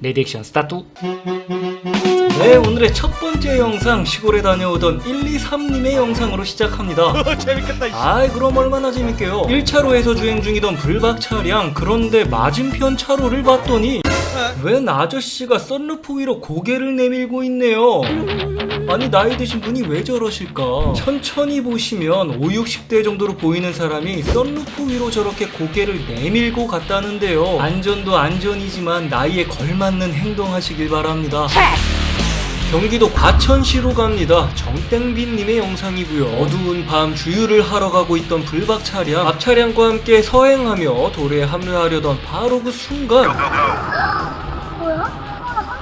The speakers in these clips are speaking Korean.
레디액션 스타트. 네, 오늘의 첫 번째 영상 시골에 다녀오던 123님의 영상으로 시작합니다. 재밌겠다. 아이, 그럼 얼마나 재밌게요. 1차로에서 주행 중이던 불박 차량, 그런데 맞은편 차로를 봤더니 웬 아저씨가 썬루프 위로 고개를 내밀고 있네요. 아니, 나이 드신 분이 왜 저러실까? 천천히 보시면 5, 60대 정도로 보이는 사람이 썬루프 위로 저렇게 고개를 내밀고 갔다는데요. 안전도 안전이지만 나이에 걸맞는 행동하시길 바랍니다. 경기도 과천시로 갑니다. 정땡빈님의 영상이고요. 어두운 밤 주유를 하러 가고 있던 불박 차량, 앞 차량과 함께 서행하며 도로에 합류하려던 바로 그 순간 뭐야?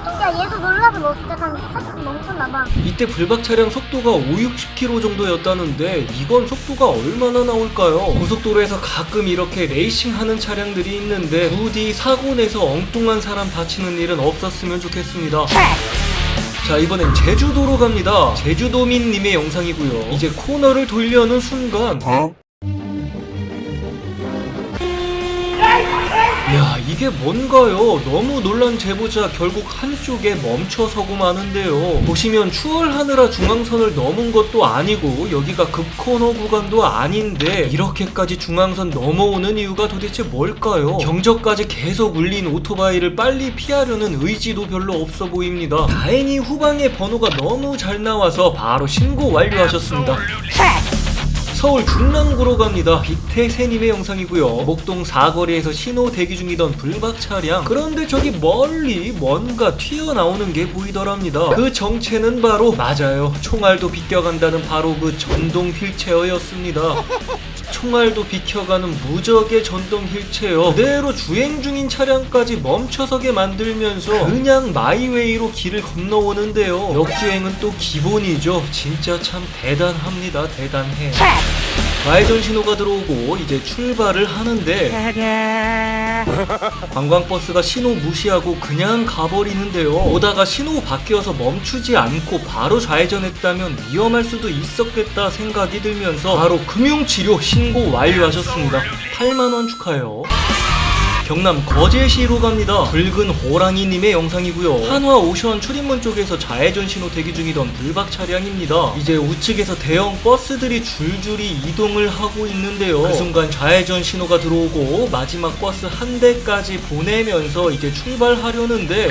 깜짝이야. 얘도 놀라서 약간 살짝 멈췄나봐. 이때 불박 차량 속도가 5, 60km 정도였다는데 이건 속도가 얼마나 나올까요? 고속도로에서 가끔 이렇게 레이싱하는 차량들이 있는데 부디 사고 내서 엉뚱한 사람 다치는 일은 없었으면 좋겠습니다. 자, 이번엔 제주도로 갑니다. 제주도민님의 영상이고요. 이제 코너를 돌려는 순간 야, 이게 뭔가요? 너무 놀란 제보자 결국 한쪽에 멈춰서고 마는데요. 보시면 추월하느라 중앙선을 넘은 것도 아니고 여기가 급코너 구간도 아닌데 이렇게까지 중앙선 넘어오는 이유가 도대체 뭘까요? 경적까지 계속 울린 오토바이를 빨리 피하려는 의지도 별로 없어 보입니다. 다행히 후방에 번호가 너무 잘 나와서 바로 신고 완료하셨습니다. 서울 중랑구로 갑니다. 비태세님의 영상이고요. 목동 사거리에서 신호 대기 중이던 불박 차량, 그런데 저기 멀리 뭔가 튀어나오는 게 보이더랍니다. 그 정체는 바로, 맞아요, 총알도 비껴간다는 바로 그 전동 휠체어였습니다. 총알도 비켜가는 무적의 전동 휠체어, 그대로 주행 중인 차량까지 멈춰서게 만들면서 그냥 마이웨이로 길을 건너오는데요. 역주행은 또 기본이죠. 진짜 참 대단합니다. 대단해. 좌회전 신호가 들어오고 이제 출발을 하는데 관광버스가 신호 무시하고 그냥 가버리는데요. 오다가 신호 바뀌어서 멈추지 않고 바로 좌회전했다면 위험할 수도 있었겠다 생각이 들면서 바로 금융치료 신고 완료하셨습니다. 8만원 축하해요. 경남 거제시로 갑니다. 붉은 호랑이님의 영상이고요. 한화오션 출입문 쪽에서 좌회전 신호 대기 중이던 불박 차량입니다. 이제 우측에서 대형 버스들이 줄줄이 이동을 하고 있는데요. 그 순간 좌회전 신호가 들어오고 마지막 버스 한 대까지 보내면서 이제 출발하려는데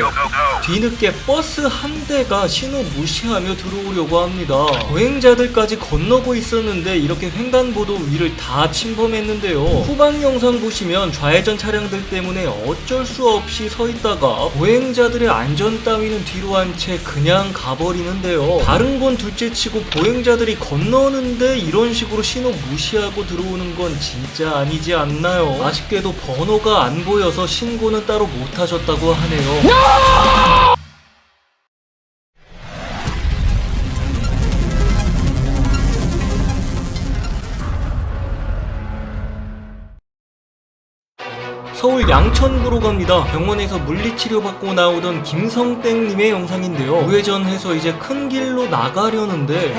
뒤늦게 버스 한 대가 신호 무시하며 들어오려고 합니다. 보행자들까지 건너고 있었는데 이렇게 횡단보도 위를 다 침범했는데요. 후방 영상 보시면 좌회전 차량들 때문에 어쩔 수 없이 서 있다가 보행자들의 안전 따위는 뒤로 한 채 그냥 가버리는데요. 다른 건 둘째치고 보행자들이 건너는데 이런 식으로 신호 무시하고 들어오는 건 진짜 아니지 않나요? 아쉽게도 번호가 안 보여서 신고는 따로 못 하셨다고 하네요. 서울 양천구로 갑니다. 병원에서 물리치료 받고 나오던 김성땡님의 영상인데요. 우회전해서 이제 큰 길로 나가려는데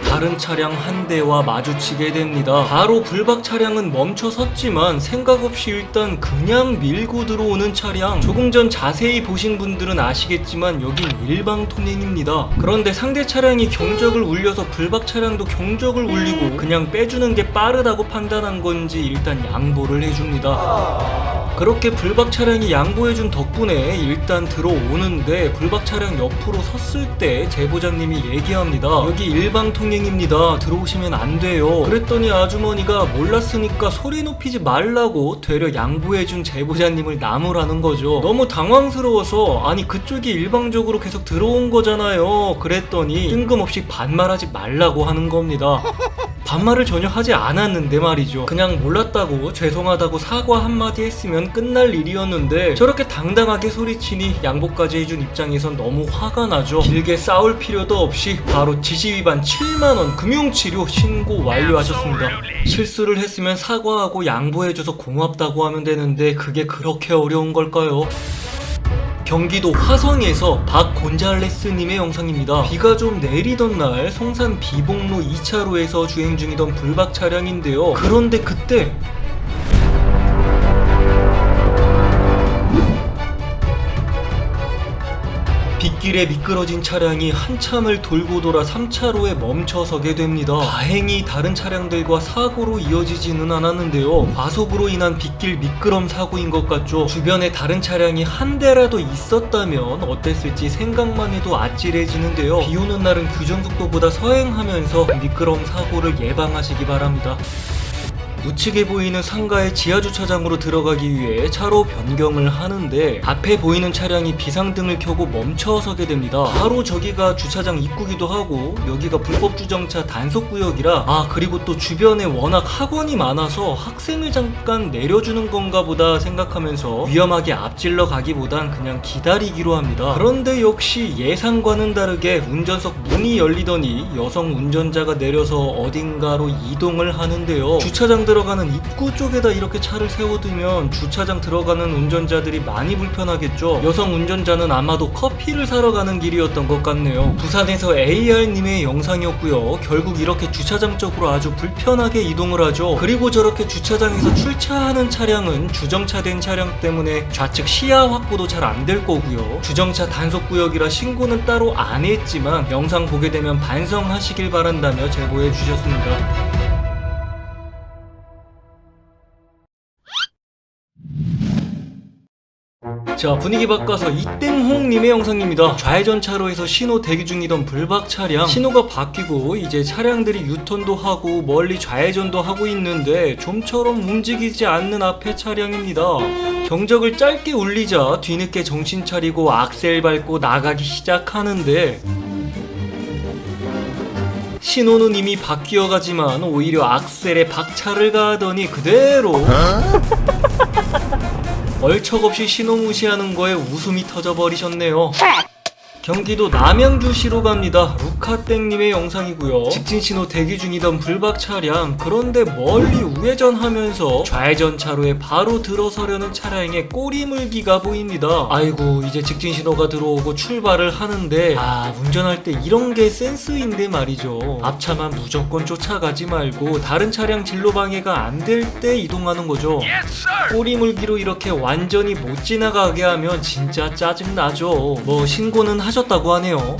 다른 차량 한 대와 마주치게 됩니다. 바로 불박 차량은 멈춰 섰지만 생각 없이 일단 그냥 밀고 들어오는 차량. 조금 전 자세히 보신 분들은 아시겠지만 여긴 일방통행입니다. 그런데 상대 차량이 경적을 울려서 불박 차량도 경적을 울리고 그냥 빼주는 게 빠르다고 판단한 건지 일단 양보를 해줍니다. 그렇게 불박 차량이 양보해준 덕분에 일단 들어오는데 불박 차량 옆으로 섰을 때 제보자님이 얘기합니다. 여기 일방통행입니다. 들어오시면 안 돼요. 그랬더니 아주머니가 몰랐으니까 소리 높이지 말라고 되려 양보해준 제보자님을 나무라는 거죠. 너무 당황스러워서 아니 그쪽이 일방적으로 계속 들어온 거잖아요. 그랬더니 뜬금없이 반말하지 말라고 하는 겁니다. 반말을 전혀 하지 않았는데 말이죠. 그냥 몰랐다고 죄송하다고 사과 한마디 했으면 끝날 일이었는데 저렇게 당당하게 소리치니 양보까지 해준 입장에선 너무 화가 나죠. 길게 싸울 필요도 없이 바로 지시위반 7만원 금융치료 신고 완료하셨습니다. 실수를 했으면 사과하고 양보해줘서 고맙다고 하면 되는데 그게 그렇게 어려운 걸까요? 경기도 화성에서 박곤잘레스님의 영상입니다. 비가 좀 내리던 날 송산 비봉로 2차로에서 주행 중이던 불박 차량인데요. 그런데 그때 빗길에 미끄러진 차량이 한참을 돌고 돌아 3차로에 멈춰서게 됩니다. 다행히 다른 차량들과 사고로 이어지지는 않았는데요. 과속으로 인한 빗길 미끄럼 사고인 것 같죠. 주변에 다른 차량이 한 대라도 있었다면 어땠을지 생각만 해도 아찔해지는데요. 비 오는 날은 규정속도보다 서행하면서 미끄럼 사고를 예방하시기 바랍니다. 우측에 보이는 상가의 지하주차장으로 들어가기 위해 차로 변경을 하는데 앞에 보이는 차량이 비상등을 켜고 멈춰서게 됩니다. 바로 저기가 주차장 입구기도 하고 여기가 불법주정차 단속구역이라 그리고 또 주변에 워낙 학원이 많아서 학생을 잠깐 내려주는 건가 보다 생각하면서 위험하게 앞질러 가기보단 그냥 기다리기로 합니다. 그런데 역시 예상과는 다르게 운전석 문이 열리더니 여성 운전자가 내려서 어딘가로 이동을 하는데요. 주차장 들어가는 입구 쪽에다 이렇게 차를 세워두면 주차장 들어가는 운전자들이 많이 불편하겠죠. 여성 운전자는 아마도 커피를 사러 가는 길이었던 것 같네요. 부산에서 AR님의 영상이었고요. 결국 이렇게 주차장 쪽으로 아주 불편하게 이동을 하죠. 그리고 저렇게 주차장에서 출차하는 차량은 주정차된 차량 때문에 좌측 시야 확보도 잘 안 될 거고요. 주정차 단속구역이라 신고는 따로 안 했지만 영상 보게 되면 반성하시길 바란다며 제보해 주셨습니다. 자, 분위기 바꿔서 이땡홍님의 영상입니다. 좌회전 차로에서 신호 대기 중이던 불박 차량, 신호가 바뀌고 이제 차량들이 유턴도 하고 멀리 좌회전도 하고 있는데 좀처럼 움직이지 않는 앞에 차량입니다. 경적을 짧게 울리자 뒤늦게 정신 차리고 악셀 밟고 나가기 시작하는데 신호는 이미 바뀌어 가지만 오히려 악셀에 박차를 가하더니 그대로 얼척없이 신호 무시하는 거에 웃음이 터져버리셨네요. 경기도 남양주시로 갑니다. 루카땡님의 영상이고요. 직진신호 대기 중이던 불박 차량, 그런데 멀리 우회전하면서 좌회전 차로에 바로 들어서려는 차량의 꼬리물기가 보입니다. 아이고, 이제 직진신호가 들어오고 출발을 하는데 운전할 때 이런 게 센스인데 말이죠. 앞차만 무조건 쫓아가지 말고 다른 차량 진로 방해가 안 될 때 이동하는 거죠. 꼬리물기로 이렇게 완전히 못 지나가게 하면 진짜 짜증나죠. 뭐 신고는 하셨다고 하네요.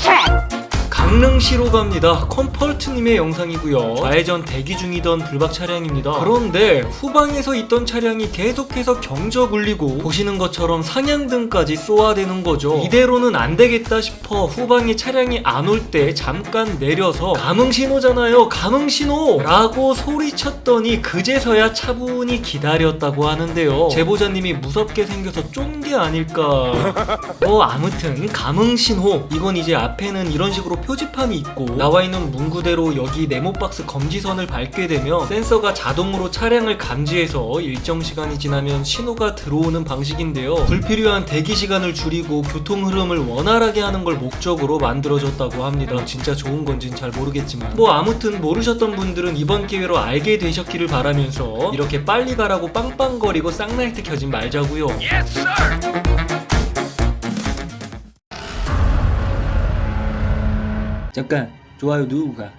강릉시로 갑니다. 컴펄트님의 영상이고요. 좌회전 대기 중이던 불박 차량입니다. 그런데 후방에서 있던 차량이 계속해서 경적 울리고 보시는 것처럼 상향등까지 쏘아대는 거죠. 이대로는 안 되겠다 싶어 후방에 차량이 안 올 때 잠깐 내려서 감흥신호잖아요, 감흥신호! 라고 소리쳤더니 그제서야 차분히 기다렸다고 하는데요. 제보자님이 무섭게 생겨서 쫀 게 아닐까. 아무튼 감흥신호, 이건 이제 앞에는 이런 식으로 표지판이 있고 나와있는 문구대로 여기 네모박스 검지선을 밟게 되면 센서가 자동으로 차량을 감지해서 일정 시간이 지나면 신호가 들어오는 방식인데요. 불필요한 대기 시간을 줄이고 교통 흐름을 원활하게 하는 걸 목적으로 만들어졌다고 합니다. 진짜 좋은 건진 잘 모르겠지만 아무튼 모르셨던 분들은 이번 기회로 알게 되셨기를 바라면서 이렇게 빨리 가라고 빵빵거리고 쌍라이트 켜지 말자고요. Yes, sir! 잠깐 좋아요 누르고 가.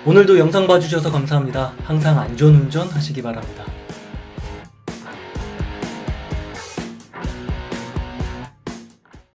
오늘도 영상 봐주셔서 감사합니다. 항상 안전운전 하시기 바랍니다.